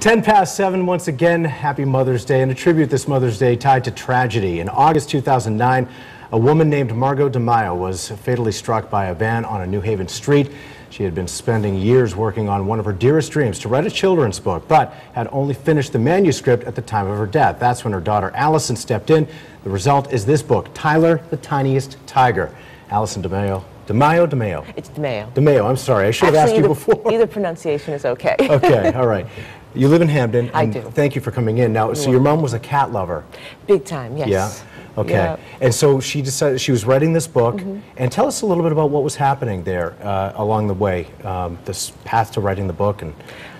10 past 7 once again. Happy Mother's Day, and a tribute this Mother's Day tied to tragedy. In August 2009, a woman named Margot DeMaio was fatally struck by a van on a New Haven street. She had been spending years working on one of her dearest dreams, to write a children's book, but had only finished the manuscript at the time of her death. That's when her daughter Allison stepped in. The result is this book, Tyler, the Tiniest Tiger. Allison DeMaio. DeMaio? It's DeMaio. DeMaio, I'm sorry. I should have asked you before. Either pronunciation is okay. Okay, all right. You live in Hamden. I do. Thank you for coming in. Now, so your mom was a cat lover. Big time, yes. Yeah? Okay. Yeah. And so she decided, she was writing this book. And tell us a little bit about what was happening there along the way, this path to writing the book.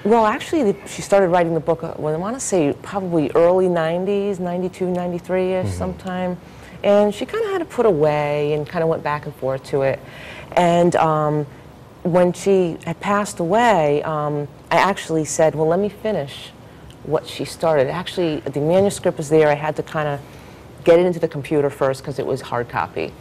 Well, actually, she started writing the book, well, I want to say probably early 90s, 92, 93-ish sometime. And she kind of had to put away and kind of went back and forth to it. And when she had passed away, I actually said, well, let me finish what she started. Actually, the manuscript was there. I had to kind of get it into the computer first because it was hard copy.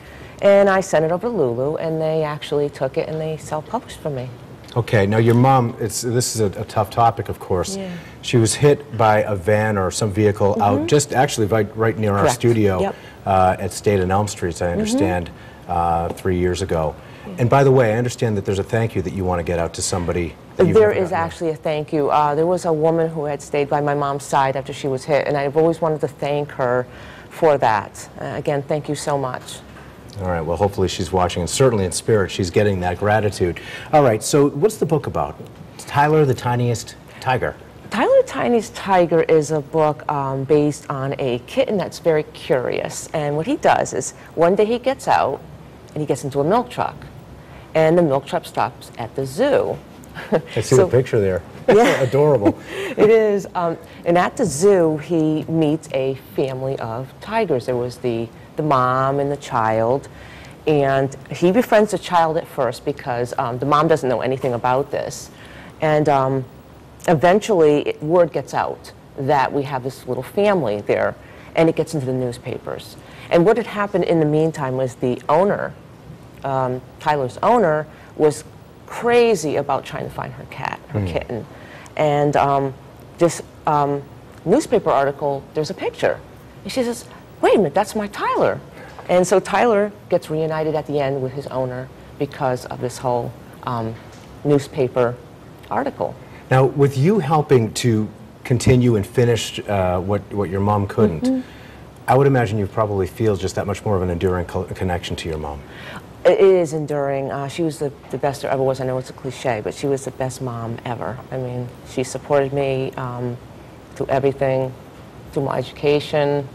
And I sent it over to Lulu, and they actually took it and they self-published for me. Okay, now your mom, this is a tough topic, of course. Yeah. She was hit by a van or some vehicle out just actually right near our studio at State and Elm Street, I understand, 3 years ago. And by the way, I understand that there's a thank you that you want to get out to somebody. There is actually a thank you. There was a woman who had stayed by my mom's side after she was hit, and I've always wanted to thank her for that. Again, thank you so much. All right, well, hopefully she's watching, and certainly in spirit she's getting that gratitude. All right, so what's the book about? Tyler, the Tiniest Tiger. Tyler, the Tiniest Tiger is a book based on a kitten that's very curious. And what he does is, one day he gets out, and he gets into a milk truck. And the milk truck stops at the zoo. I see the picture there. Yeah. Adorable. It is. And at the zoo, he meets a family of tigers. There was the mom and the child. And he befriends the child at first because the mom doesn't know anything about this. And eventually, word gets out that we have this little family there. And it gets into the newspapers. And what had happened in the meantime was the owner, Tyler's owner, was crazy about trying to find her cat, her kitten. And this newspaper article, there's a picture. And she says, wait a minute, that's my Tyler. And so Tyler gets reunited at the end with his owner because of this whole newspaper article. Now, with you helping to continue and finish what your mom couldn't, I would imagine you probably feel just that much more of an enduring connection to your mom. It is enduring. She was the best there ever was. I know it's a cliche, but she was the best mom ever. I mean, she supported me through everything, through my education.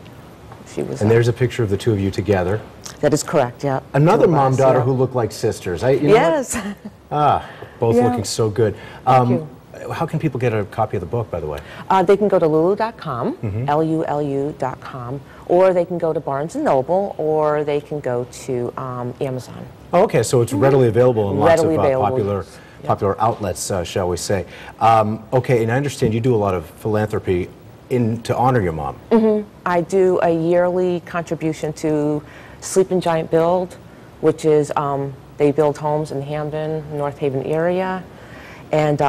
She was. And there's a picture of the two of you together. That is correct, yeah. Another mom-daughter who looked like sisters. Yes. Both looking so good. Thank you. How can people get a copy of the book, by the way? They can go to lulu.com, LULU.com, or they can go to Barnes & Noble, or they can go to Amazon. Oh, okay, so it's readily available in lots of popular outlets, shall we say. Okay, and I understand you do a lot of philanthropy to honor your mom. I do a yearly contribution to Sleeping Giant Build, which is, they build homes in Hamden, North Haven area, and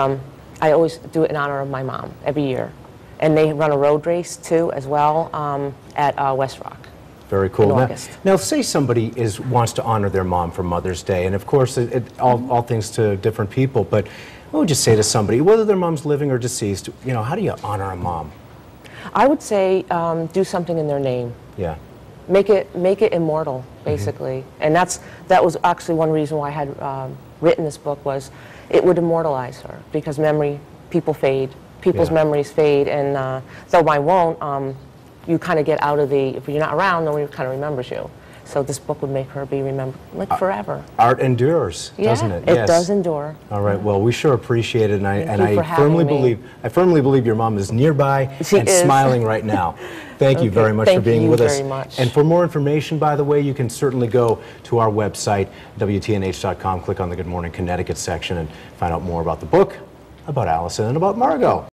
I always do it in honor of my mom every year. And they run a road race, too, as well, at West Rock. Very cool. In August. Now, say somebody wants to honor their mom for Mother's Day, and of course, all things to different people, but what would you say to somebody, whether their mom's living or deceased, you know, how do you honor a mom? I would say do something in their name. Yeah. Make it immortal, basically. And that was actually one reason why I had written this book, was it would immortalize her, because people's memories fade, and though mine won't, you kind of get out of if you're not around, nobody kind of remembers you. So this book would make her be remembered like forever. Art endures, doesn't it? It does endure. All right. Well, we sure appreciate it, and I firmly believe your mom is nearby and smiling right now. Thank you very much for being with us. And for more information, by the way, you can certainly go to our website, WTNH.com, click on the Good Morning Connecticut section, and find out more about the book, about Allison, and about Margot.